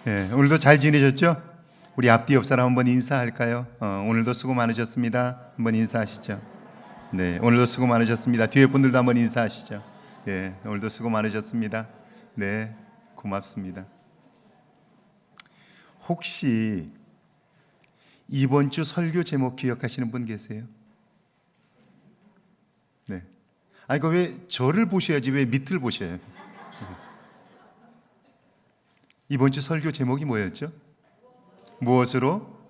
네, 오늘도 잘 지내셨죠? 우리 앞뒤 옆 사람 한번 인사할까요? 오늘도 수고 많으셨습니다. 한번 인사하시죠. 네, 오늘도 수고 많으셨습니다. 뒤에 분들도 한번 인사하시죠. 네, 오늘도 수고 많으셨습니다. 네, 고맙습니다. 혹시 이번 주 설교 제목 기억하시는 분 계세요? 네. 아니, 왜 저를 보셔야지 왜 밑을 보셔요? 이번 주 설교 제목이 뭐였죠? 무엇으로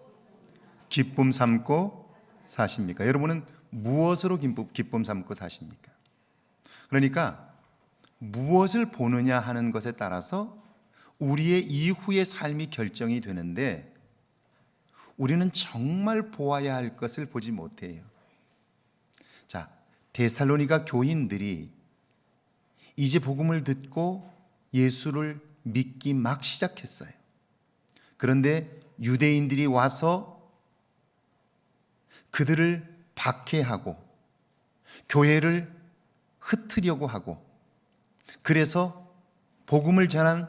기쁨 삼고 사십니까? 여러분은 무엇으로 기쁨 삼고 사십니까? 그러니까 무엇을 보느냐 하는 것에 따라서 우리의 이후의 삶이 결정이 되는데 우리는 정말 보아야 할 것을 보지 못해요. 자, 데살로니가 교인들이 이제 복음을 듣고 예수를 믿기 막 시작했어요. 그런데 유대인들이 와서 그들을 박해하고 교회를 흩으려고 하고, 그래서 복음을 전한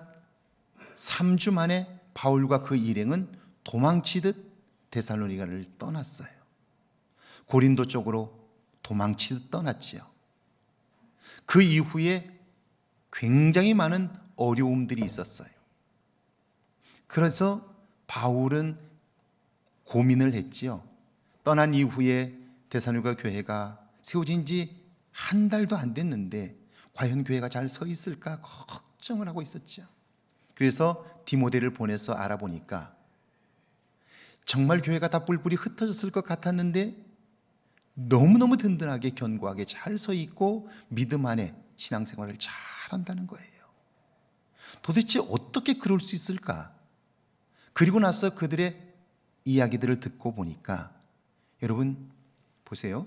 3주 만에 바울과 그 일행은 도망치듯 데살로니가를 떠났어요. 고린도 쪽으로 도망치듯 떠났지요. 그 이후에 굉장히 많은 어려움들이 있었어요. 그래서 바울은 고민을 했지요. 떠난 이후에 데살로니가 교회가 세워진 지 한 달도 안 됐는데 과연 교회가 잘 서 있을까 걱정을 하고 있었죠. 그래서 디모데를 보내서 알아보니까 정말 교회가 다 뿔뿔이 흩어졌을 것 같았는데 너무너무 든든하게 견고하게 잘 서 있고 믿음 안에 신앙생활을 잘 한다는 거예요. 도대체 어떻게 그럴 수 있을까? 그리고 나서 그들의 이야기들을 듣고 보니까 여러분 보세요.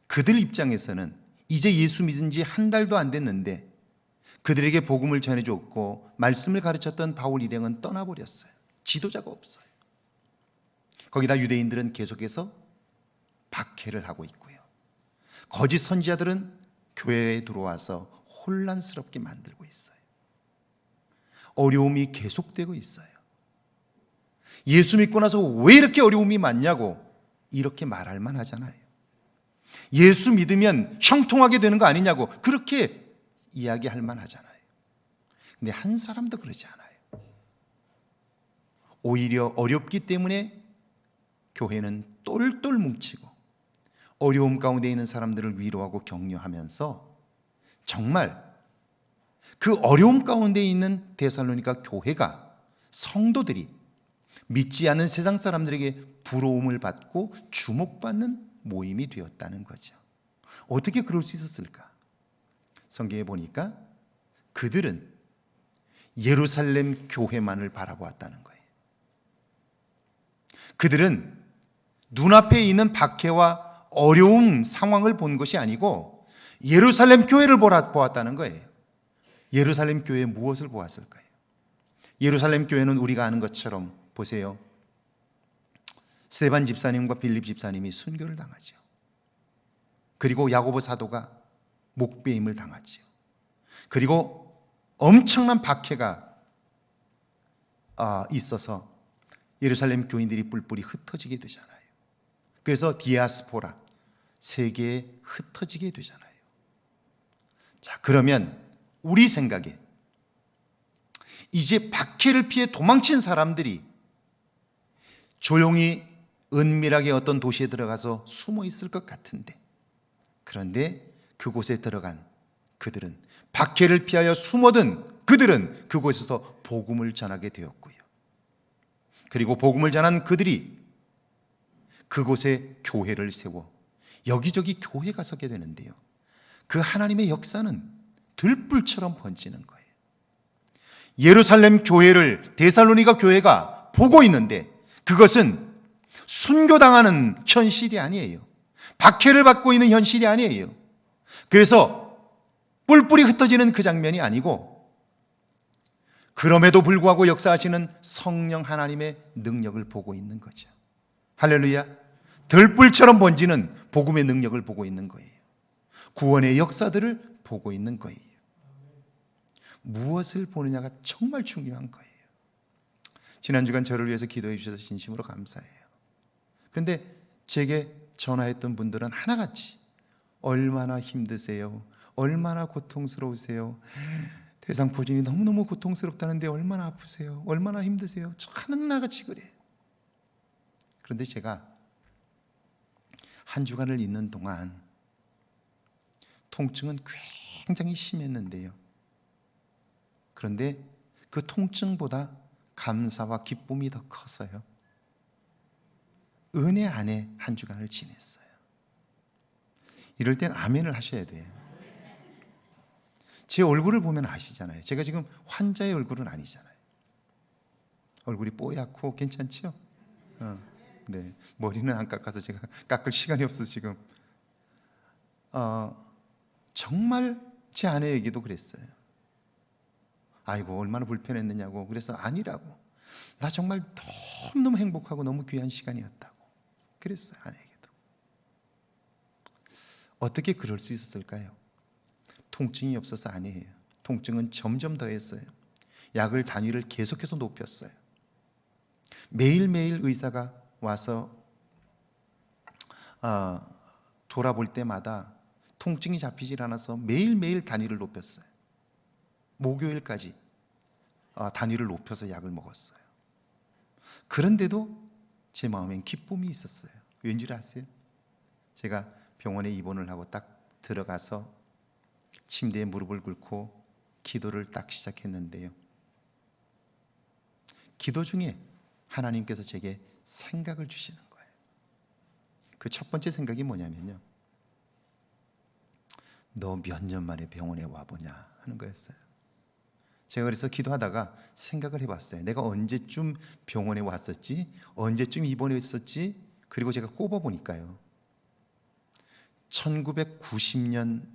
그들 입장에서는 이제 예수 믿은 지 한 달도 안 됐는데 그들에게 복음을 전해줬고 말씀을 가르쳤던 바울 일행은 떠나버렸어요. 지도자가 없어요. 거기다 유대인들은 계속해서 박해를 하고 있고요. 거짓 선지자들은 교회에 들어와서 혼란스럽게 만들고 있어요. 어려움이 계속되고 있어요. 예수 믿고 나서 왜 이렇게 어려움이 많냐고 이렇게 말할 만하잖아요. 예수 믿으면 형통하게 되는 거 아니냐고 그렇게 이야기할 만하잖아요. 근데 한 사람도 그러지 않아요. 오히려 어렵기 때문에 교회는 똘똘 뭉치고 어려움 가운데 있는 사람들을 위로하고 격려하면서 정말 그 어려움 가운데 있는 데살로니가 교회가 성도들이 믿지 않는 세상 사람들에게 부러움을 받고 주목받는 모임이 되었다는 거죠. 어떻게 그럴 수 있었을까? 성경에 보니까 그들은 예루살렘 교회만을 바라보았다는 거예요. 그들은 눈앞에 있는 박해와 어려운 상황을 본 것이 아니고 예루살렘 교회를 보았다는 거예요. 예루살렘 교회에 무엇을 보았을까요? 예루살렘 교회는 우리가 아는 것처럼 보세요. 스데반 집사님과 빌립 집사님이 순교를 당하죠. 그리고 야고보 사도가 목베임을 당하죠. 그리고 엄청난 박해가 있어서 예루살렘 교인들이 뿔뿔이 흩어지게 되잖아요. 그래서 디아스포라, 세계에 흩어지게 되잖아요. 자, 그러면 우리 생각에 이제 박해를 피해 도망친 사람들이 조용히 은밀하게 어떤 도시에 들어가서 숨어 있을 것 같은데, 그런데 그곳에 들어간 그들은 박해를 피하여 숨어든 그들은 그곳에서 복음을 전하게 되었고요. 그리고 복음을 전한 그들이 그곳에 교회를 세워 여기저기 교회가 서게 되는데요. 그 하나님의 역사는 들불처럼 번지는 거예요. 예루살렘 교회를 데살로니가 교회가 보고 있는데 그것은 순교당하는 현실이 아니에요. 박해를 받고 있는 현실이 아니에요. 그래서 뿔뿔이 흩어지는 그 장면이 아니고 그럼에도 불구하고 역사하시는 성령 하나님의 능력을 보고 있는 거죠. 할렐루야. 들불처럼 번지는 복음의 능력을 보고 있는 거예요. 구원의 역사들을 보고 있는 거예요. 무엇을 보느냐가 정말 중요한 거예요. 지난 주간 저를 위해서 기도해 주셔서 진심으로 감사해요. 그런데 제게 전화했던 분들은 하나같이 얼마나 힘드세요? 얼마나 고통스러우세요? 대상포진이 너무너무 고통스럽다는데 얼마나 아프세요? 얼마나 힘드세요? 하나같이 그래요. 그런데 제가 한 주간을 있는 동안 통증은 굉장히 심했는데요. 그런데 그 통증보다 감사와 기쁨이 더 커서요. 은혜 안에 한 주간을 지냈어요. 이럴 땐 아멘을 하셔야 돼요. 제 얼굴을 보면 아시잖아요. 제가 지금 환자의 얼굴은 아니잖아요. 얼굴이 뽀얗고 괜찮죠? 네. 머리는 안 깎아서 제가 깎을 시간이 없어서 지금. 정말 제 아내에게도 그랬어요. 아이고 얼마나 불편했느냐고. 그래서 아니라고. 나 정말 너무너무 행복하고 너무 귀한 시간이었다고 그랬어요. 아내에게도. 어떻게 그럴 수 있었을까요? 통증이 없어서 아니에요. 통증은 점점 더했어요. 약을 단위를 계속해서 높였어요. 매일매일 의사가 와서 돌아볼 때마다 통증이 잡히질 않아서 매일매일 단위를 높였어요. 목요일까지 단위를 높여서 약을 먹었어요. 그런데도 제 마음엔 기쁨이 있었어요. 왠지 아세요? 제가 병원에 입원을 하고 딱 들어가서 침대에 무릎을 꿇고 기도를 딱 시작했는데요. 기도 중에 하나님께서 제게 생각을 주시는 거예요. 그 첫 번째 생각이 뭐냐면요. 너 몇 년 만에 병원에 와보냐 하는 거였어요. 제가 그래서 기도하다가 생각을 해봤어요. 내가 언제쯤 병원에 왔었지? 언제쯤 입원했었지? 그리고 제가 꼽아보니까요. 1990년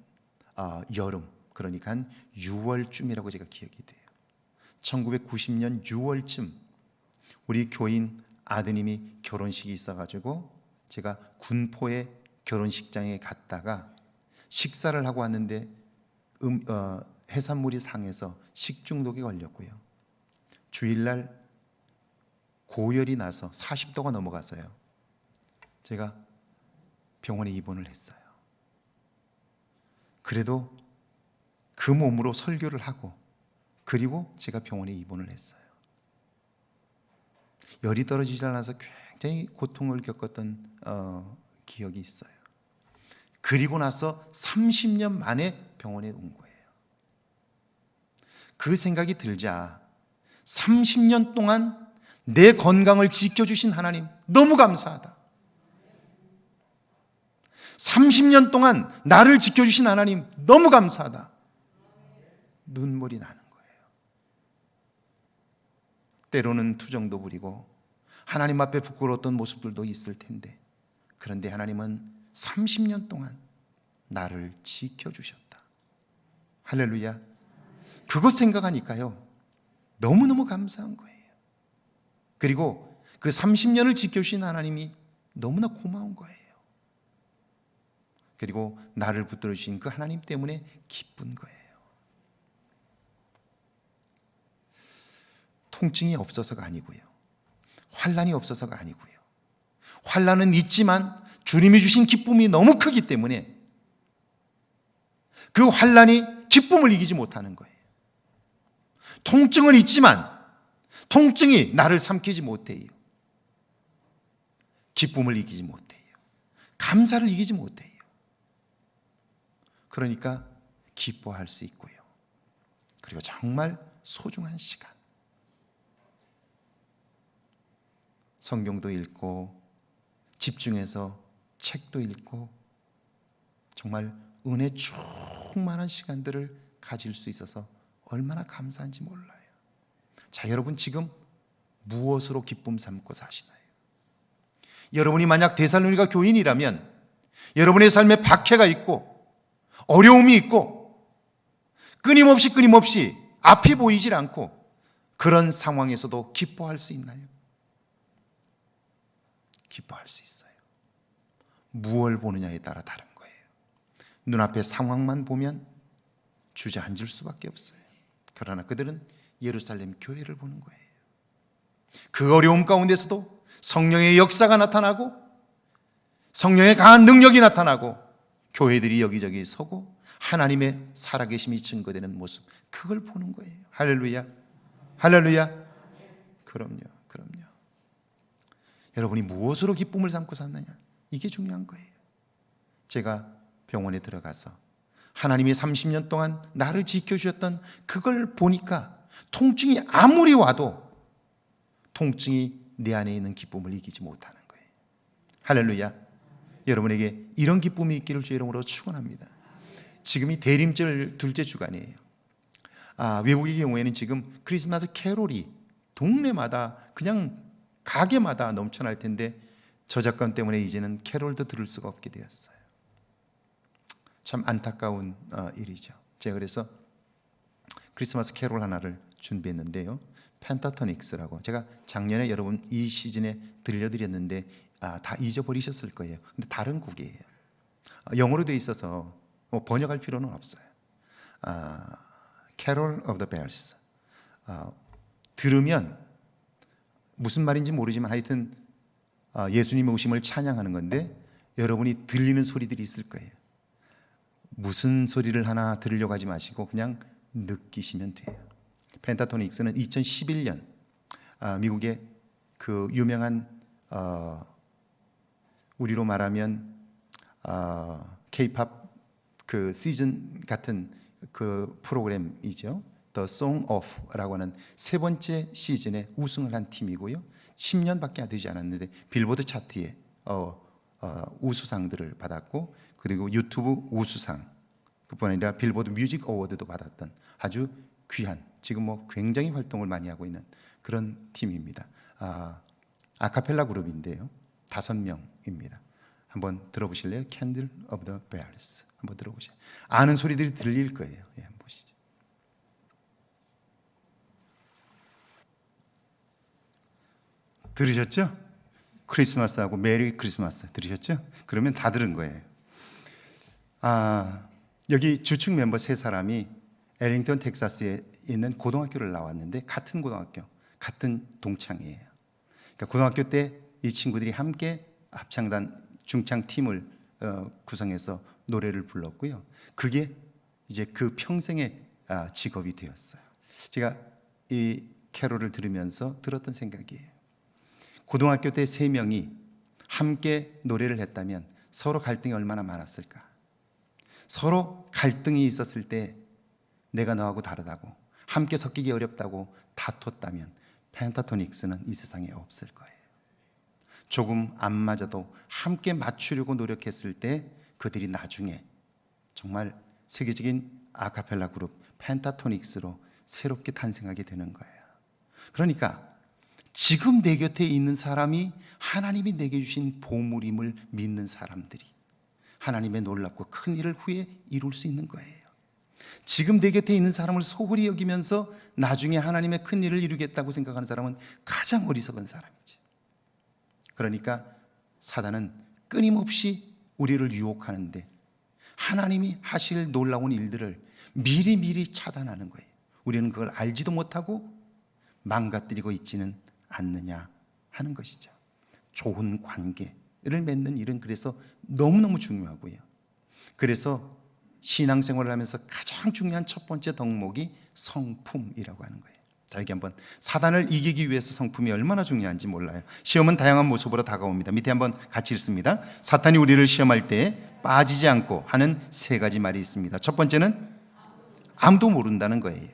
여름, 그러니까 한 6월쯤이라고 제가 기억이 돼요. 1990년 6월쯤 우리 교인 아드님이 결혼식이 있어가지고 제가 군포의 결혼식장에 갔다가 식사를 하고 왔는데 해산물이 상해서 식중독에 걸렸고요. 주일날 고열이 나서 40도가 넘어가서요. 제가 병원에 입원을 했어요. 그래도 그 몸으로 설교를 하고 그리고 제가 병원에 입원을 했어요. 열이 떨어지지 않아서 굉장히 고통을 겪었던 기억이 있어요. 그리고 나서 30년 만에 병원에 온 거예요. 그 생각이 들자 30년 동안 내 건강을 지켜주신 하나님 너무 감사하다. 30년 동안 나를 지켜주신 하나님 너무 감사하다. 눈물이 나는 거예요. 때로는 투정도 부리고 하나님 앞에 부끄러웠던 모습들도 있을 텐데 그런데 하나님은 30년 동안 나를 지켜주셨다. 할렐루야. 그것 생각하니까요 너무너무 감사한 거예요. 그리고 그 30년을 지켜주신 하나님이 너무나 고마운 거예요. 그리고 나를 붙들어 주신 그 하나님 때문에 기쁜 거예요. 통증이 없어서가 아니고요. 환난이 없어서가 아니고요. 환난은 있지만 주님이 주신 기쁨이 너무 크기 때문에 그 환난이 기쁨을 이기지 못하는 거예요. 통증은 있지만 통증이 나를 삼키지 못해요. 기쁨을 이기지 못해요. 감사를 이기지 못해요. 그러니까 기뻐할 수 있고요. 그리고 정말 소중한 시간. 성경도 읽고 집중해서 책도 읽고 정말 은혜 충만한 시간들을 가질 수 있어서 얼마나 감사한지 몰라요. 자, 여러분 지금 무엇으로 기쁨 삼고 사시나요? 여러분이 만약 데살로니가 교인이라면 여러분의 삶에 박해가 있고 어려움이 있고 끊임없이 앞이 보이질 않고 그런 상황에서도 기뻐할 수 있나요? 기뻐할 수 있어요. 무엇을 보느냐에 따라 다른 거예요. 눈앞의 상황만 보면 주저앉을 수밖에 없어요. 그러나 그들은 예루살렘 교회를 보는 거예요. 그 어려움 가운데서도 성령의 역사가 나타나고 성령의 강한 능력이 나타나고 교회들이 여기저기 서고 하나님의 살아계심이 증거되는 모습, 그걸 보는 거예요. 할렐루야, 할렐루야. 그럼요. 여러분이 무엇으로 기쁨을 삼고 사느냐, 이게 중요한 거예요. 제가 병원에 들어가서 하나님이 30년 동안 나를 지켜주셨던 그걸 보니까 통증이 아무리 와도 통증이 내 안에 있는 기쁨을 이기지 못하는 거예요. 할렐루야. 여러분에게 이런 기쁨이 있기를 주의 이름으로 축원합니다. 지금이 대림절 둘째 주간이에요. 외국의 경우에는 지금 크리스마스 캐롤이 동네마다 그냥 가게마다 넘쳐날 텐데 저작권 때문에 이제는 캐롤도 들을 수가 없게 되었어요. 참 안타까운 일이죠. 제가 그래서 크리스마스 캐롤 하나를 준비했는데요, 펜타토닉스라고. 제가 작년에 여러분 이 시즌에 들려드렸는데 다 잊어버리셨을 거예요. 근데 다른 곡이에요. 영어로 되어 있어서 번역할 필요는 없어요. Carol of the Bells. 들으면 무슨 말인지 모르지만 하여튼 예수님의 오심을 찬양하는 건데 여러분이 들리는 소리들이 있을 거예요. 무슨 소리를 하나 들으려고 하지 마시고 그냥 느끼시면 돼요. 펜타토닉스는 2011년 미국의 그 유명한 우리로 말하면 K-팝 그 시즌 같은 그 프로그램이죠. The Song Of라고 하는 세 번째 시즌에 우승을 한 팀이고요. 10년밖에 되지 않았는데 빌보드 차트에 우수상들을 받았고, 그리고 유튜브 우수상, 그뿐 아니라 빌보드 뮤직 어워드도 받았던 아주 귀한, 지금 굉장히 활동을 많이 하고 있는 그런 팀입니다. 아카펠라 그룹인데요, 5명입니다. 한번 들어보실래요? Candle of the Bells. 한번 들어보세요. 아는 소리들이 들릴 거예요. 예, 한번 보시죠. 들으셨죠? 크리스마스하고 메리 크리스마스 들으셨죠? 그러면 다 들은 거예요. 여기 주축 멤버 3사람이 에링턴 텍사스에 있는 고등학교를 나왔는데 같은 고등학교, 같은 동창이에요. 그러니까 고등학교 때 이 친구들이 함께 합창단 중창 팀을 구성해서 노래를 불렀고요. 그게 이제 그 평생의 직업이 되었어요. 제가 이 캐롤을 들으면서 들었던 생각이에요. 고등학교 때 3명이 함께 노래를 했다면 서로 갈등이 얼마나 많았을까. 서로 갈등이 있었을 때 내가 너하고 다르다고, 함께 섞이기 어렵다고 다퉜다면 펜타토닉스는 이 세상에 없을 거예요. 조금 안 맞아도 함께 맞추려고 노력했을 때 그들이 나중에 정말 세계적인 아카펠라 그룹 펜타토닉스로 새롭게 탄생하게 되는 거예요. 그러니까 지금 내 곁에 있는 사람이 하나님이 내게 주신 보물임을 믿는 사람들이 하나님의 놀랍고 큰 일을 후에 이룰 수 있는 거예요. 지금 내 곁에 있는 사람을 소홀히 여기면서 나중에 하나님의 큰 일을 이루겠다고 생각하는 사람은 가장 어리석은 사람이지. 그러니까 사단은 끊임없이 우리를 유혹하는데 하나님이 하실 놀라운 일들을 미리미리 차단하는 거예요. 우리는 그걸 알지도 못하고 망가뜨리고 있지는 않느냐 하는 것이죠. 좋은 관계를 맺는 일은 그래서 너무너무 중요하고요. 그래서 신앙생활을 하면서 가장 중요한 첫 번째 덕목이 성품이라고 하는 거예요. 자, 여기 한번 사단을 이기기 위해서 성품이 얼마나 중요한지 몰라요. 시험은 다양한 모습으로 다가옵니다. 밑에 한번 같이 읽습니다. 사탄이 우리를 시험할 때 빠지지 않고 하는 3가지 말이 있습니다. 첫 번째는 아무도 모른다는 거예요.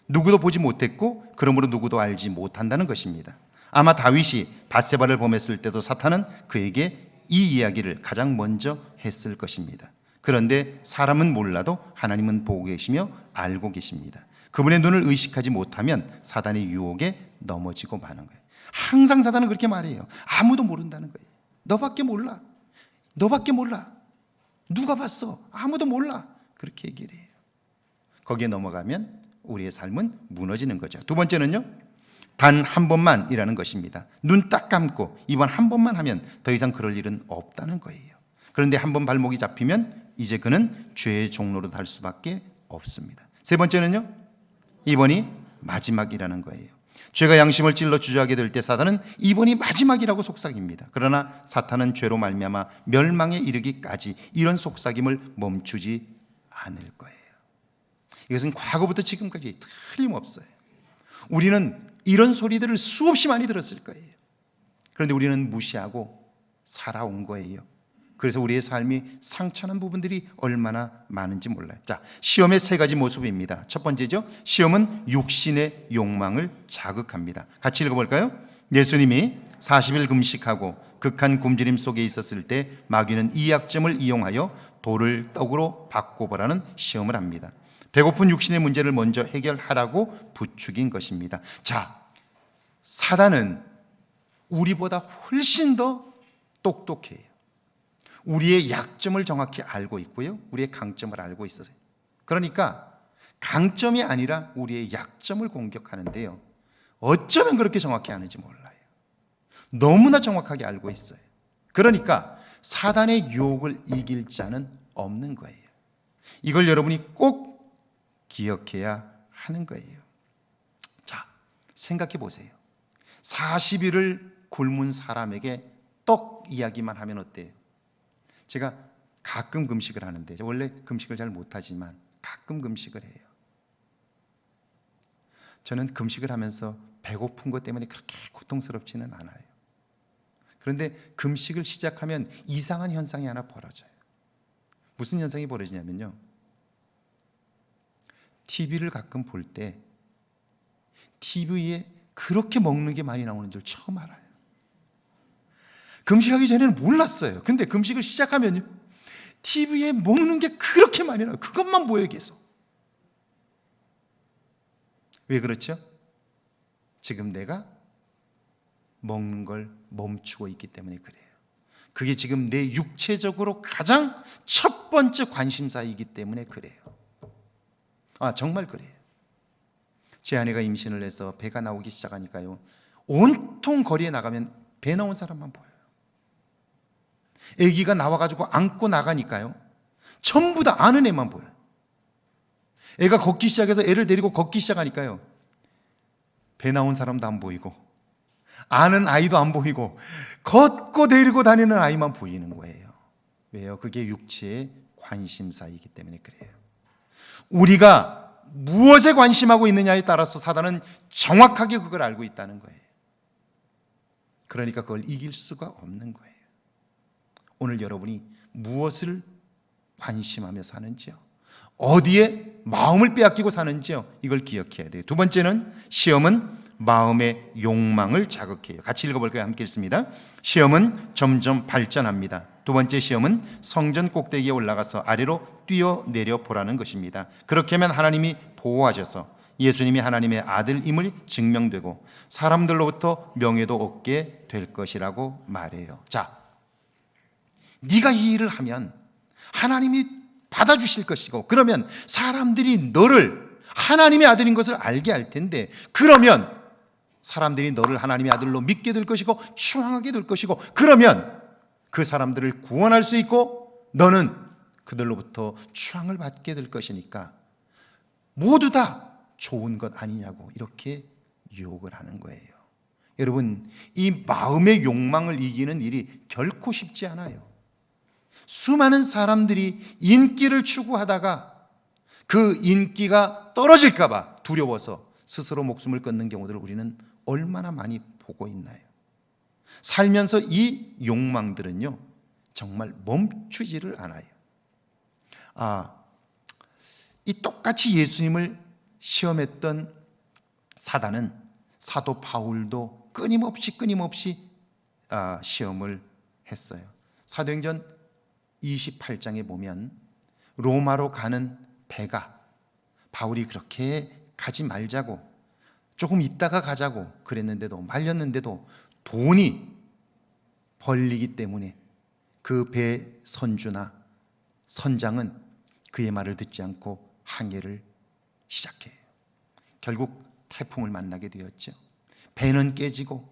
누구도 보지 못했고 그러므로 누구도 알지 못한다는 것입니다. 아마 다윗이 밧세바를 범했을 때도 사탄은 그에게 이 이야기를 가장 먼저 했을 것입니다. 그런데 사람은 몰라도 하나님은 보고 계시며 알고 계십니다. 그분의 눈을 의식하지 못하면 사단의 유혹에 넘어지고 마는 거예요. 항상 사단은 그렇게 말해요. 아무도 모른다는 거예요. 너밖에 몰라. 너밖에 몰라. 누가 봤어? 아무도 몰라. 그렇게 얘기를 해요. 거기에 넘어가면 우리의 삶은 무너지는 거죠. 두 번째는요, 단 한 번만이라는 것입니다. 눈 딱 감고 이번 한 번만 하면 더 이상 그럴 일은 없다는 거예요. 그런데 한 번 발목이 잡히면 이제 그는 죄의 종로로 갈 수밖에 없습니다. 세 번째는요, 이번이 마지막이라는 거예요. 죄가 양심을 찔러 주저하게 될 때 사단은 이번이 마지막이라고 속삭입니다. 그러나 사탄은 죄로 말미암아 멸망에 이르기까지 이런 속삭임을 멈추지 않을 거예요. 이것은 과거부터 지금까지 틀림없어요. 우리는 이런 소리들을 수없이 많이 들었을 거예요. 그런데 우리는 무시하고 살아온 거예요. 그래서 우리의 삶이 상처난 부분들이 얼마나 많은지 몰라요. 자, 시험의 세 가지 모습입니다. 첫 번째죠. 시험은 육신의 욕망을 자극합니다. 같이 읽어볼까요? 예수님이 40일 금식하고 극한 굶주림 속에 있었을 때 마귀는 이 약점을 이용하여 돌을 떡으로 바꿔보라는 시험을 합니다. 배고픈 육신의 문제를 먼저 해결하라고 부추긴 것입니다. 자, 사단은 우리보다 훨씬 더 똑똑해요. 우리의 약점을 정확히 알고 있고요, 우리의 강점을 알고 있어요. 그러니까 강점이 아니라 우리의 약점을 공격하는데요, 어쩌면 그렇게 정확히 아는지 몰라요. 너무나 정확하게 알고 있어요. 그러니까 사단의 유혹을 이길 자는 없는 거예요. 이걸 여러분이 꼭 기억해야 하는 거예요. 자, 생각해 보세요. 40일을 굶은 사람에게 떡 이야기만 하면 어때요? 제가 가끔 금식을 하는데, 원래 금식을 잘 못하지만 가끔 금식을 해요. 저는 금식을 하면서 배고픈 것 때문에 그렇게 고통스럽지는 않아요. 그런데 금식을 시작하면 이상한 현상이 하나 벌어져요. 무슨 현상이 벌어지냐면요, TV를 가끔 볼 때 TV에 그렇게 먹는 게 많이 나오는 줄 처음 알아요. 금식하기 전에는 몰랐어요. 근데 금식을 시작하면요, TV에 먹는 게 그렇게 많이 나와요. 그것만 보여요, 계속. 왜 그렇죠? 지금 내가 먹는 걸 멈추고 있기 때문에 그래요. 그게 지금 내 육체적으로 가장 첫 번째 관심사이기 때문에 그래요. 정말 그래요. 제 아내가 임신을 해서 배가 나오기 시작하니까요, 온통 거리에 나가면 배 나온 사람만 보여요. 아기가 나와가지고 안고 나가니까요, 전부 다 아는 애만 보여요. 애가 걷기 시작해서 애를 데리고 걷기 시작하니까요, 배 나온 사람도 안 보이고 아는 아이도 안 보이고 걷고 데리고 다니는 아이만 보이는 거예요. 왜요? 그게 육체의 관심사이기 때문에 그래요. 우리가 무엇에 관심하고 있느냐에 따라서 사단은 정확하게 그걸 알고 있다는 거예요. 그러니까 그걸 이길 수가 없는 거예요. 오늘 여러분이 무엇을 관심하며 사는지요, 어디에 마음을 빼앗기고 사는지요, 이걸 기억해야 돼요. 두 번째는 시험은 마음의 욕망을 자극해요. 같이 읽어볼까요? 함께 읽습니다. 시험은 점점 발전합니다. 두 번째 시험은 성전 꼭대기에 올라가서 아래로 뛰어내려 보라는 것입니다. 그렇게 하면 하나님이 보호하셔서 예수님이 하나님의 아들임을 증명되고 사람들로부터 명예도 얻게 될 것이라고 말해요. 자, 네가 이 일을 하면 하나님이 받아주실 것이고, 그러면 사람들이 너를 하나님의 아들인 것을 알게 할 텐데, 그러면 사람들이 너를 하나님의 아들로 믿게 될 것이고 추앙하게 될 것이고, 그러면 그 사람들을 구원할 수 있고 너는 그들로부터 추앙을 받게 될 것이니까 모두 다 좋은 것 아니냐고 이렇게 유혹을 하는 거예요. 여러분, 이 마음의 욕망을 이기는 일이 결코 쉽지 않아요. 수많은 사람들이 인기를 추구하다가 그 인기가 떨어질까 봐 두려워서 스스로 목숨을 끊는 경우들을 우리는 얼마나 많이 보고 있나요? 살면서 이 욕망들은요, 정말 멈추지를 않아요. 이 똑같이 예수님을 시험했던 사단은 사도 바울도 끊임없이 시험을 했어요. 사도행전 28장에 보면 로마로 가는 배가, 바울이 그렇게 가지 말자고 조금 있다가 가자고 그랬는데도, 말렸는데도 돈이 벌리기 때문에 그 배 선주나 선장은 그의 말을 듣지 않고 항해를 시작해요. 결국 태풍을 만나게 되었죠. 배는 깨지고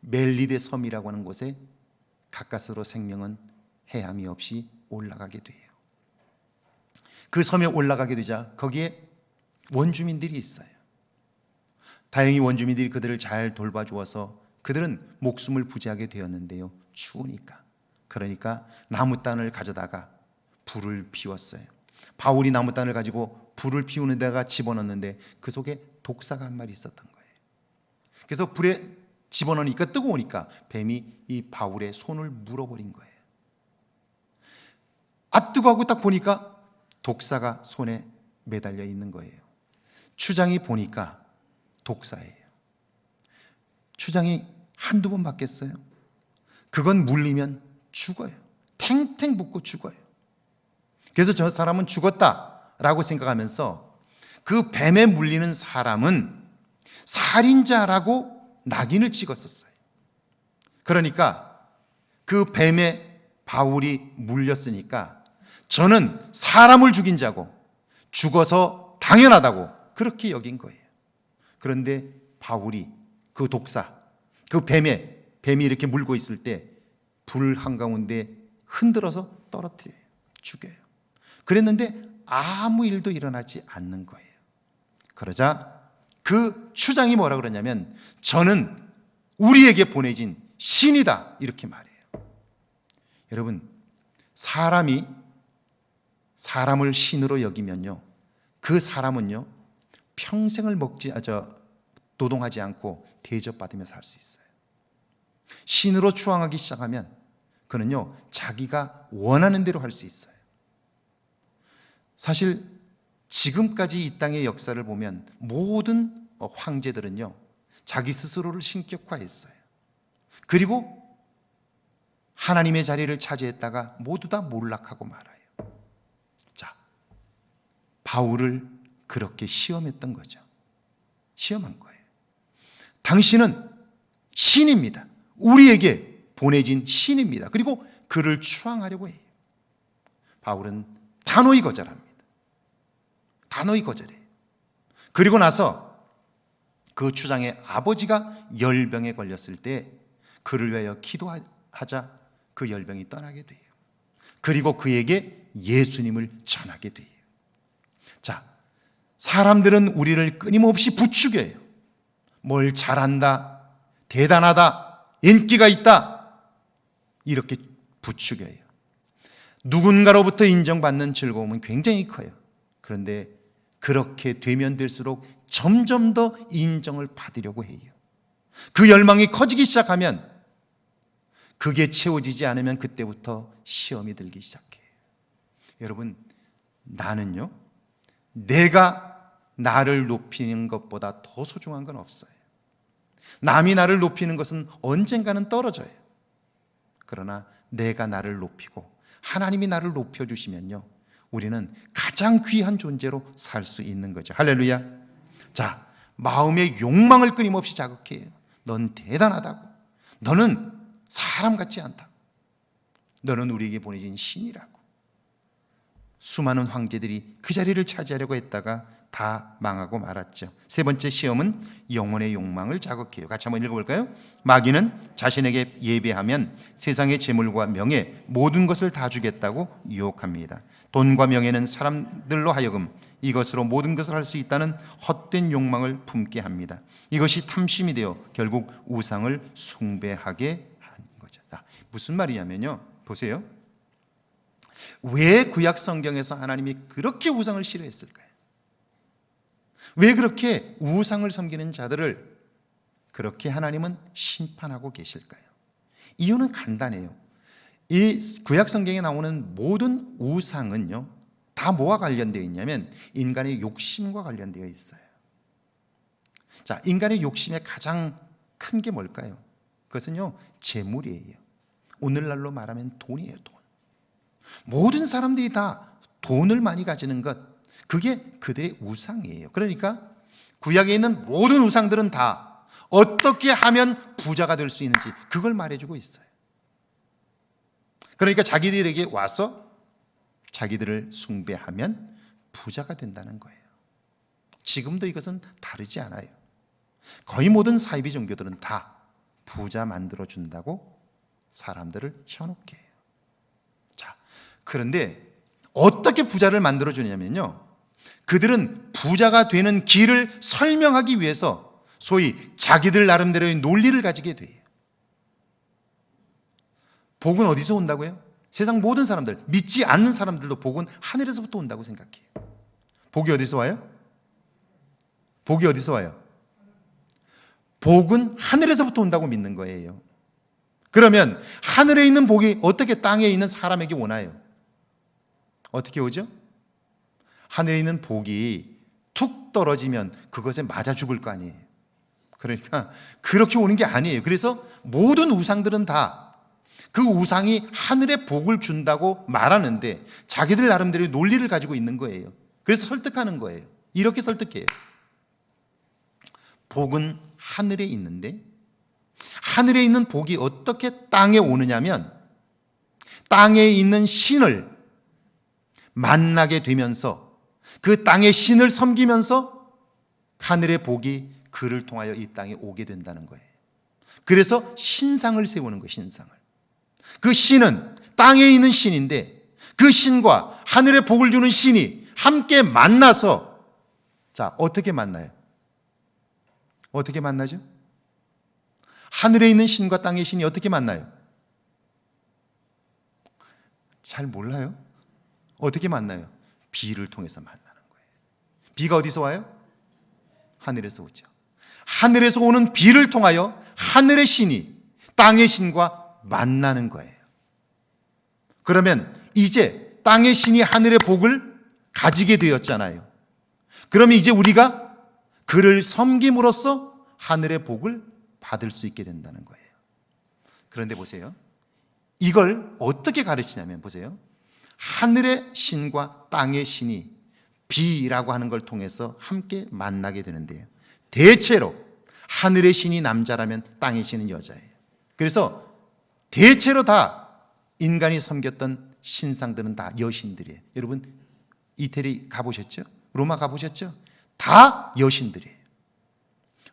멜리데 섬이라고 하는 곳에 가까스로 생명은 헤함이 없이 올라가게 돼요. 그 섬에 올라가게 되자 거기에 원주민들이 있어요. 다행히 원주민들이 그들을 잘 돌봐주어서 그들은 목숨을 부지하게 되었는데요. 추우니까. 그러니까 나무단을 가져다가 불을 피웠어요. 바울이 나무단을 가지고 불을 피우는 데가 집어넣는데 그 속에 독사가 한 마리 있었던 거예요. 그래서 불에 집어넣으니까 뜨거우니까 뱀이 이 바울의 손을 물어버린 거예요. 아, 뜨거워하고 딱 보니까 독사가 손에 매달려 있는 거예요. 추장이 보니까 독사예요. 추장이 한두 번 맞겠어요? 그건 물리면 죽어요. 탱탱 붓고 죽어요. 그래서 저 사람은 죽었다라고 생각하면서 그 뱀에 물리는 사람은 살인자라고 낙인을 찍었었어요. 그러니까 그 뱀에 바울이 물렸으니까 저는 사람을 죽인 자고 죽어서 당연하다고 그렇게 여긴 거예요. 그런데 바울이 그 독사, 그 뱀이 이렇게 물고 있을 때 불 한가운데 흔들어서 떨어뜨려요. 죽여요. 그랬는데 아무 일도 일어나지 않는 거예요. 그러자 그 추장이 뭐라 그러냐면 저는 우리에게 보내진 신이다 이렇게 말해요. 여러분, 사람이 사람을 신으로 여기면요, 그 사람은요 평생을 노동하지 않고 대접받으며 살 수 있어요. 신으로 추앙하기 시작하면 그는요 자기가 원하는 대로 할 수 있어요. 사실 지금까지 이 땅의 역사를 보면 모든 황제들은요 자기 스스로를 신격화했어요. 그리고 하나님의 자리를 차지했다가 모두 다 몰락하고 말아요. 자, 바울을 그렇게 시험했던 거죠. 시험한 거예요. 당신은 신입니다. 우리에게 보내진 신입니다. 그리고 그를 추앙하려고 해요. 바울은 단호히 거절합니다. 단호히 거절해요. 그리고 나서 그 추장의 아버지가 열병에 걸렸을 때 그를 위하여 기도하자 그 열병이 떠나게 돼요. 그리고 그에게 예수님을 전하게 돼요. 자, 사람들은 우리를 끊임없이 부추겨요. 뭘 잘한다, 대단하다, 인기가 있다 이렇게 부추겨요. 누군가로부터 인정받는 즐거움은 굉장히 커요. 그런데 그렇게 되면 될수록 점점 더 인정을 받으려고 해요. 그 열망이 커지기 시작하면 그게 채워지지 않으면 그때부터 시험이 들기 시작해요. 여러분, 나는요 내가 나를 높이는 것보다 더 소중한 건 없어요. 남이 나를 높이는 것은 언젠가는 떨어져요. 그러나 내가 나를 높이고 하나님이 나를 높여주시면요 우리는 가장 귀한 존재로 살 수 있는 거죠. 할렐루야. 자, 마음의 욕망을 끊임없이 자극해요. 넌 대단하다고, 너는 사람 같지 않다고, 너는 우리에게 보내진 신이라고. 수많은 황제들이 그 자리를 차지하려고 했다가 다 망하고 말았죠. 세 번째 시험은 영혼의 욕망을 자극해요. 같이 한번 읽어볼까요? 마귀는 자신에게 예배하면 세상의 재물과 명예 모든 것을 다 주겠다고 유혹합니다. 돈과 명예는 사람들로 하여금 이것으로 모든 것을 할 수 있다는 헛된 욕망을 품게 합니다. 이것이 탐심이 되어 결국 우상을 숭배하게 하는 거죠. 무슨 말이냐면요, 보세요. 왜 구약 성경에서 하나님이 그렇게 우상을 싫어했을까요? 왜 그렇게 우상을 섬기는 자들을 그렇게 하나님은 심판하고 계실까요? 이유는 간단해요. 이 구약 성경에 나오는 모든 우상은요 다 뭐와 관련되어 있냐면 인간의 욕심과 관련되어 있어요. 자, 인간의 욕심의 가장 큰 게 뭘까요? 그것은요 재물이에요. 오늘날로 말하면 돈이에요. 돈. 모든 사람들이 다 돈을 많이 가지는 것, 그게 그들의 우상이에요. 그러니까 구약에 있는 모든 우상들은 다 어떻게 하면 부자가 될 수 있는지 그걸 말해주고 있어요. 그러니까 자기들에게 와서 자기들을 숭배하면 부자가 된다는 거예요. 지금도 이것은 다르지 않아요. 거의 모든 사이비 종교들은 다 부자 만들어준다고 사람들을 현혹해 해요. 자, 그런데 어떻게 부자를 만들어주냐면요, 그들은 부자가 되는 길을 설명하기 위해서 소위 자기들 나름대로의 논리를 가지게 돼요. 복은 어디서 온다고요? 세상 모든 사람들, 믿지 않는 사람들도 복은 하늘에서부터 온다고 생각해요. 복이 어디서 와요? 복이 어디서 와요? 복은 하늘에서부터 온다고 믿는 거예요. 그러면 하늘에 있는 복이 어떻게 땅에 있는 사람에게 오나요? 어떻게 오죠? 하늘에 있는 복이 툭 떨어지면 그것에 맞아 죽을 거 아니에요. 그러니까 그렇게 오는 게 아니에요. 그래서 모든 우상들은 다 그 우상이 하늘에 복을 준다고 말하는데 자기들 나름대로 논리를 가지고 있는 거예요. 그래서 설득하는 거예요. 이렇게 설득해요. 복은 하늘에 있는데 하늘에 있는 복이 어떻게 땅에 오느냐면 땅에 있는 신을 만나게 되면서 그 땅의 신을 섬기면서 하늘의 복이 그를 통하여 이 땅에 오게 된다는 거예요. 그래서 신상을 세우는 거예요. 신상을. 그 신은 땅에 있는 신인데 그 신과 하늘의 복을 주는 신이 함께 만나서 자, 어떻게 만나요? 어떻게 만나죠? 하늘에 있는 신과 땅의 신이 어떻게 만나요? 잘 몰라요? 어떻게 만나요? 비를 통해서 만나는 거예요. 비가 어디서 와요? 하늘에서 오죠. 하늘에서 오는 비를 통하여 하늘의 신이 땅의 신과 만나는 거예요. 그러면 이제 땅의 신이 하늘의 복을 가지게 되었잖아요. 그러면 이제 우리가 그를 섬김으로써 하늘의 복을 받을 수 있게 된다는 거예요. 그런데 보세요. 이걸 어떻게 가르치냐면 보세요. 하늘의 신과 땅의 신이 비라고 하는 걸 통해서 함께 만나게 되는데요. 대체로 하늘의 신이 남자라면 땅의 신은 여자예요. 그래서 대체로 다 인간이 섬겼던 신상들은 다 여신들이에요. 여러분 이태리 가보셨죠? 로마 가보셨죠? 다 여신들이에요.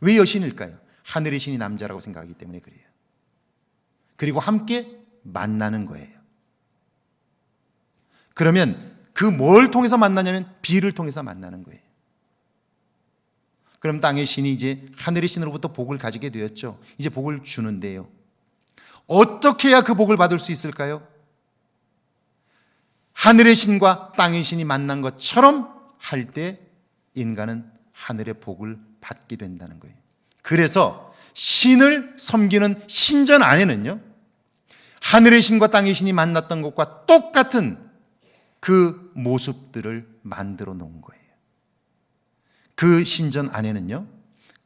왜 여신일까요? 하늘의 신이 남자라고 생각하기 때문에 그래요. 그리고 함께 만나는 거예요. 그러면 그 뭘 통해서 만나냐면 비를 통해서 만나는 거예요. 그럼 땅의 신이 이제 하늘의 신으로부터 복을 가지게 되었죠. 이제 복을 주는데요. 어떻게 해야 그 복을 받을 수 있을까요? 하늘의 신과 땅의 신이 만난 것처럼 할 때 인간은 하늘의 복을 받게 된다는 거예요. 그래서 신을 섬기는 신전 안에는요, 하늘의 신과 땅의 신이 만났던 것과 똑같은 그 모습들을 만들어 놓은 거예요. 그 신전 안에는요,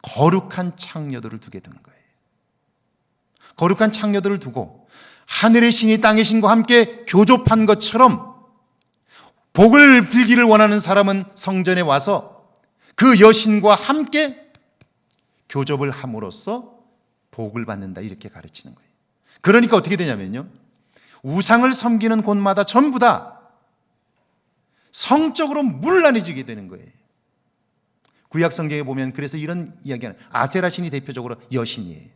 거룩한 창녀들을 두게 된 거예요. 거룩한 창녀들을 두고 하늘의 신이 땅의 신과 함께 교접한 것처럼 복을 빌기를 원하는 사람은 성전에 와서 그 여신과 함께 교접을 함으로써 복을 받는다, 이렇게 가르치는 거예요. 그러니까 어떻게 되냐면요, 우상을 섬기는 곳마다 전부 다 성적으로 문란해지게 되는 거예요. 구약 성경에 보면 그래서 이런 이야기하는, 아세라 신이 대표적으로 여신이에요.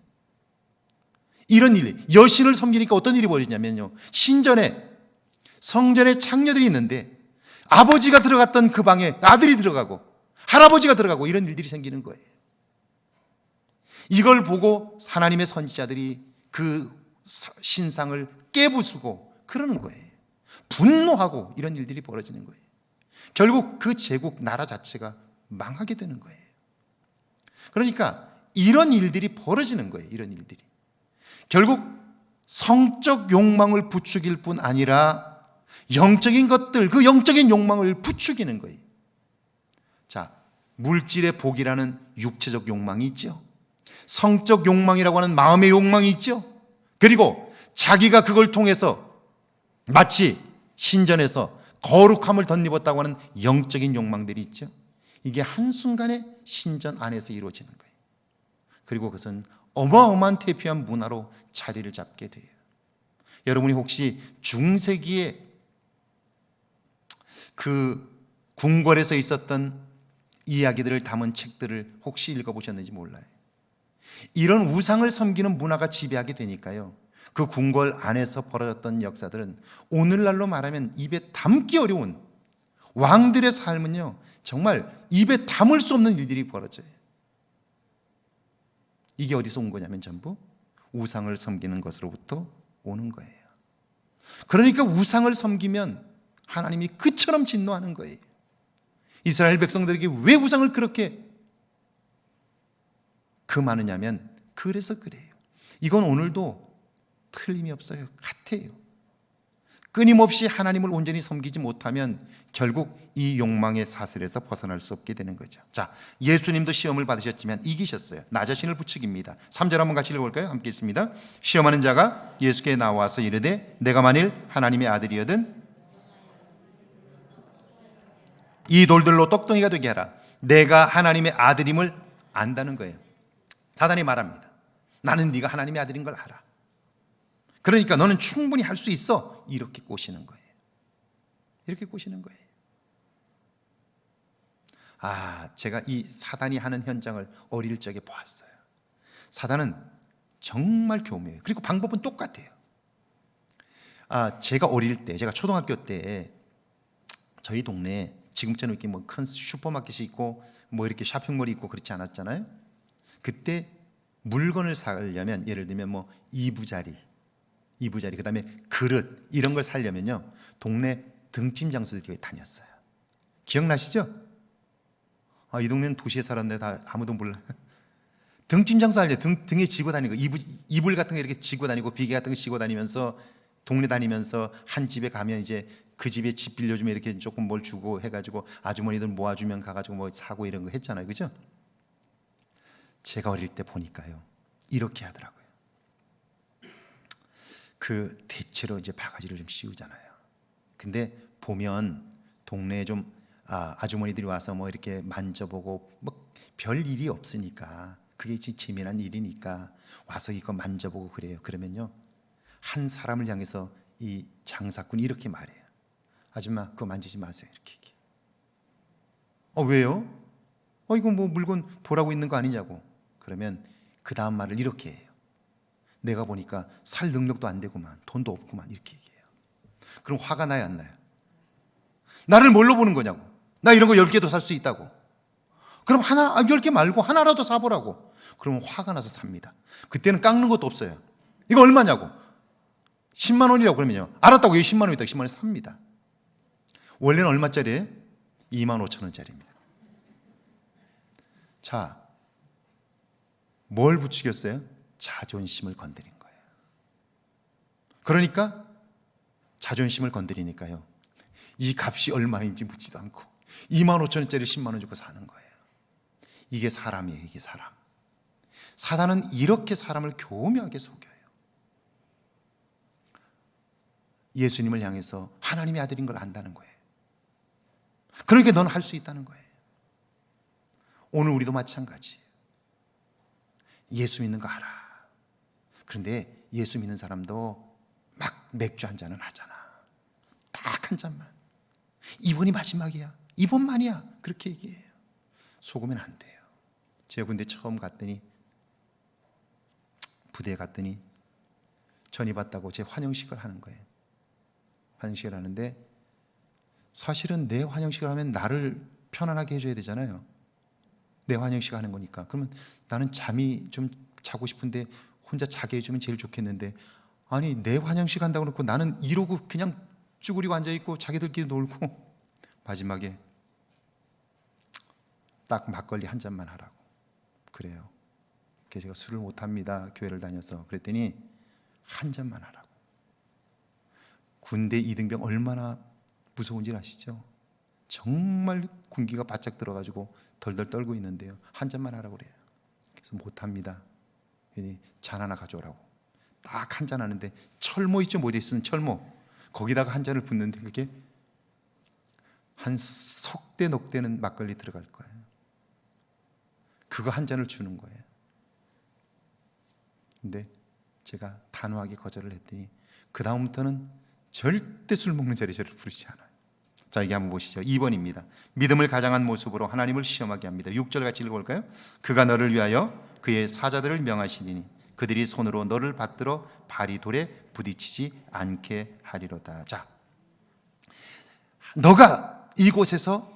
이런 일, 여신을 섬기니까 어떤 일이 벌어지냐면요, 신전에 성전에 창녀들이 있는데 아버지가 들어갔던 그 방에 아들이 들어가고 할아버지가 들어가고 이런 일들이 생기는 거예요. 이걸 보고 하나님의 선지자들이 그 신상을 깨부수고 그러는 거예요. 분노하고 이런 일들이 벌어지는 거예요. 결국 그 제국 나라 자체가 망하게 되는 거예요. 그러니까 이런 일들이 벌어지는 거예요. 이런 일들이 결국 성적 욕망을 부추길 뿐 아니라 영적인 것들, 그 영적인 욕망을 부추기는 거예요. 자, 물질의 복이라는 육체적 욕망이 있죠. 성적 욕망이라고 하는 마음의 욕망이 있죠. 그리고 자기가 그걸 통해서 마치 신전에서 거룩함을 덧입었다고 하는 영적인 욕망들이 있죠. 이게 한순간에 신전 안에서 이루어지는 거예요. 그리고 그것은 어마어마한 태평한 문화로 자리를 잡게 돼요. 여러분이 혹시 중세기에 그 궁궐에서 있었던 이야기들을 담은 책들을 혹시 읽어보셨는지 몰라요. 이런 우상을 섬기는 문화가 지배하게 되니까요, 그 궁궐 안에서 벌어졌던 역사들은 오늘날로 말하면 입에 담기 어려운, 왕들의 삶은요 정말 입에 담을 수 없는 일들이 벌어져요. 이게 어디서 온 거냐면 전부 우상을 섬기는 것으로부터 오는 거예요. 그러니까 우상을 섬기면 하나님이 그처럼 진노하는 거예요. 이스라엘 백성들에게 왜 우상을 그렇게 금하느냐면 그래서 그래요. 이건 오늘도 틀림이 없어요. 같아요. 끊임없이 하나님을 온전히 섬기지 못하면 결국 이 욕망의 사슬에서 벗어날 수 없게 되는 거죠. 자, 예수님도 시험을 받으셨지만 이기셨어요. 나 자신을 부추깁니다. 3절 한번 같이 읽어볼까요? 함께 읽습니다. 시험하는 자가 예수께 나와서 이르되 내가 만일 하나님의 아들이거든 이 돌들로 떡덩이가 되게 하라. 내가 하나님의 아들임을 안다는 거예요. 사단이 말합니다. 나는 네가 하나님의 아들인 걸 알아. 그러니까 너는 충분히 할 수 있어. 이렇게 꼬시는 거예요. 이렇게 꼬시는 거예요. 제가 이 사단이 하는 현장을 어릴 적에 보았어요. 사단은 정말 교묘해요. 그리고 방법은 똑같아요. 제가 어릴 때, 제가 초등학교 때 저희 동네에 지금처럼 이렇게 뭐 큰 슈퍼마켓이 있고 뭐 이렇게 쇼핑몰이 있고 그렇지 않았잖아요. 그때 물건을 사려면 예를 들면 뭐 이부자리 그다음에 그릇 이런 걸 사려면요 동네 등짐 장소들이 다녔어요. 기억나시죠? 이 동네는 도시에 살았는데 다 아무도 몰라. 등짐 장소 할 때 등에 지고 다니고 이불 같은 거 이렇게 지고 다니고 비계 같은 거 지고 다니면서 동네 다니면서 한 집에 가면 이제 그 집에 집 빌려주면 이렇게 조금 뭘 주고 해가지고 아주머니들 모아주면 가가지고 뭐 사고 이런 거 했잖아요. 그죠? 제가 어릴 때 보니까요 이렇게 하더라고요. 그 대체로 이제 바가지를 좀 씌우잖아요. 근데 보면 동네에 좀 아주머니들이 와서 뭐 이렇게 만져보고 뭐 별 일이 없으니까 그게 진짜 재미난 일이니까 와서 이거 만져보고 그래요. 그러면요 한 사람을 향해서 이 장사꾼이 이렇게 말해요. 아줌마 그거 만지지 마세요. 이렇게 왜요? 이거 뭐 물건 보라고 있는 거 아니냐고. 그러면 그 다음 말을 이렇게 해요. 내가 보니까 살 능력도 안 되고만 돈도 없고만 이렇게 얘기해요. 그럼 화가 나요 안 나요? 나를 뭘로 보는 거냐고. 나 이런 거 10개도 살 수 있다고. 그럼 10개 말고 하나라도 사보라고. 그러면 화가 나서 삽니다. 그때는 깎는 것도 없어요. 이거 얼마냐고. 10만 원이라고 그러면요 알았다고 여기 10만 원이다. 10만 원에 삽니다. 원래는 얼마짜리예요? 2만 5천 원짜리입니다. 자, 뭘 부추겼어요? 자존심을 건드린 거예요. 그러니까 자존심을 건드리니까요 이 값이 얼마인지 묻지도 않고 2만 5천 원짜리 10만 원 주고 사는 거예요. 이게 사람이에요. 이게 사람. 사단은 이렇게 사람을 교묘하게 속여요. 예수님을 향해서 하나님의 아들인 걸 안다는 거예요. 그러니까 너는 할 수 있다는 거예요. 오늘 우리도 마찬가지예요. 예수 믿는 거 알아. 그런데 예수 믿는 사람도 막 맥주 한 잔은 하잖아. 딱 한 잔만. 이번이 마지막이야. 이번만이야. 그렇게 얘기해요. 속으면 안 돼요. 제가 군대 처음 갔더니 부대에 갔더니 전입 왔다고 제 환영식을 하는 거예요. 환영식을 하는데 사실은 내 환영식을 하면 나를 편안하게 해줘야 되잖아요. 내 환영식 하는 거니까. 그러면 나는 잠이 좀 자고 싶은데 혼자 자게 해주면 제일 좋겠는데 아니 내 환영식 한다고 그러고 나는 이러고 그냥 쭈그리고 앉아있고 자기들끼리 놀고 마지막에 딱 막걸리 한 잔만 하라고 그래요. 그래서 제가 술을 못합니다. 교회를 다녀서. 그랬더니 한 잔만 하라고. 군대 이등병 얼마나 무서운지 아시죠? 정말 군기가 바짝 들어가지고 덜덜 떨고 있는데요 한 잔만 하라고 그래요. 그래서 못합니다. 잔 하나 가져오라고. 딱 한 잔 하는데 철모 있죠? 모델 쓰는 철모. 거기다가 한 잔을 붓는데 그게 한 석대 넉대는 막걸리 들어갈 거예요. 그거 한 잔을 주는 거예요. 근데 제가 단호하게 거절을 했더니 그 다음부터는 절대 술 먹는 자리에 저를 부르지 않아요. 자, 이게 한번 보시죠. 2번입니다. 믿음을 가장한 모습으로 하나님을 시험하게 합니다. 6절 같이 읽어볼까요? 그가 너를 위하여 그의 사자들을 명하시리니 그들이 손으로 너를 받들어 발이 돌에 부딪히지 않게 하리로다. 자, 너가 이곳에서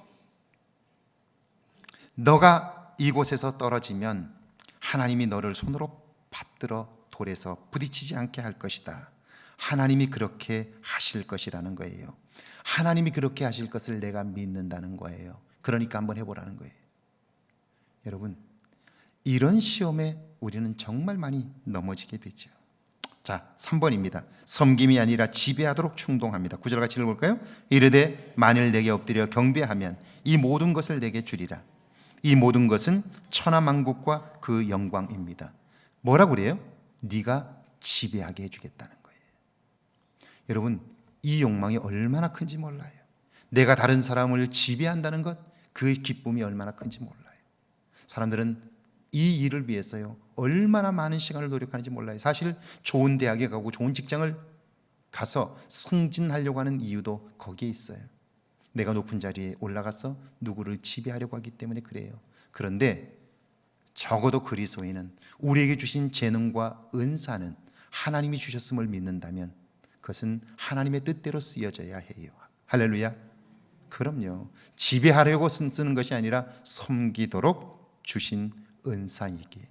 떨어지면 하나님이 너를 손으로 받들어 돌에서 부딪히지 않게 할 것이다. 하나님이 그렇게 하실 것이라는 거예요. 하나님이 그렇게 하실 것을 내가 믿는다는 거예요. 그러니까 한번 해보라는 거예요. 여러분, 이런 시험에 우리는 정말 많이 넘어지게 되죠. 자, 3번입니다. 섬김이 아니라 지배하도록 충동합니다. 9절 같이 읽어볼까요? 이르되 만일 내게 엎드려 경배하면 이 모든 것을 내게 주리라. 이 모든 것은 천하만국과 그 영광입니다. 뭐라고 그래요? 네가 지배하게 해주겠다는 거예요. 여러분, 이 욕망이 얼마나 큰지 몰라요. 내가 다른 사람을 지배한다는 것, 그 기쁨이 얼마나 큰지 몰라요. 사람들은 이 일을 위해서요 얼마나 많은 시간을 노력하는지 몰라요. 사실 좋은 대학에 가고 좋은 직장을 가서 승진하려고 하는 이유도 거기에 있어요. 내가 높은 자리에 올라가서 누구를 지배하려고 하기 때문에 그래요. 그런데 적어도 그리스도인은 우리에게 주신 재능과 은사는 하나님이 주셨음을 믿는다면 그것은 하나님의 뜻대로 쓰여져야 해요. 할렐루야. 그럼요. 지배하려고 쓰는 것이 아니라 섬기도록 주신 은사이기에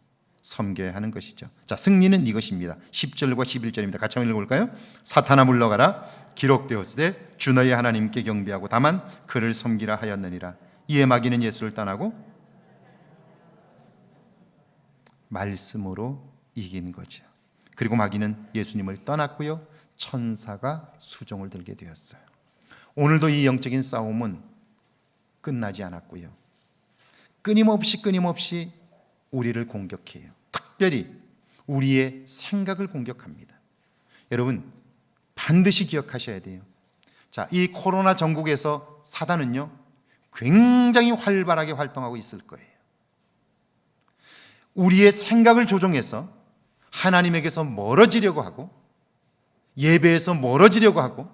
섬겨야 하는 것이죠. 자, 승리는 이것입니다. 10절과 11절입니다. 같이 한번 읽어볼까요? 사탄아 물러가라. 기록되었으되 주 너희 하나님께 경배하고 다만 그를 섬기라 하였느니라. 이에 마귀는 예수를 떠나고 말씀으로 이긴 거죠. 그리고 마귀는 예수님을 떠났고요 천사가 수종을 들게 되었어요. 오늘도 이 영적인 싸움은 끝나지 않았고요 끊임없이 우리를 공격해요. 특별히 우리의 생각을 공격합니다. 여러분, 반드시 기억하셔야 돼요. 자, 이 코로나 전국에서 사단은요 굉장히 활발하게 활동하고 있을 거예요. 우리의 생각을 조종해서 하나님에게서 멀어지려고 하고 예배에서 멀어지려고 하고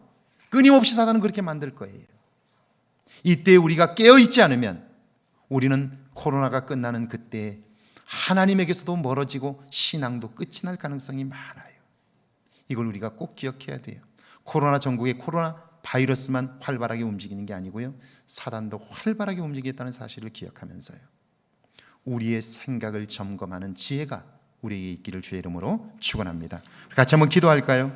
끊임없이 사단은 그렇게 만들 거예요. 이때 우리가 깨어있지 않으면 우리는 코로나가 끝나는 그때 하나님에게서도 멀어지고 신앙도 끝이 날 가능성이 많아요. 이걸 우리가 꼭 기억해야 돼요. 코로나 전국에 코로나 바이러스만 활발하게 움직이는 게 아니고요 사단도 활발하게 움직이겠다는 사실을 기억하면서요 우리의 생각을 점검하는 지혜가 우리에게 있기를 주의 이름으로 축원합니다. 같이 한번 기도할까요?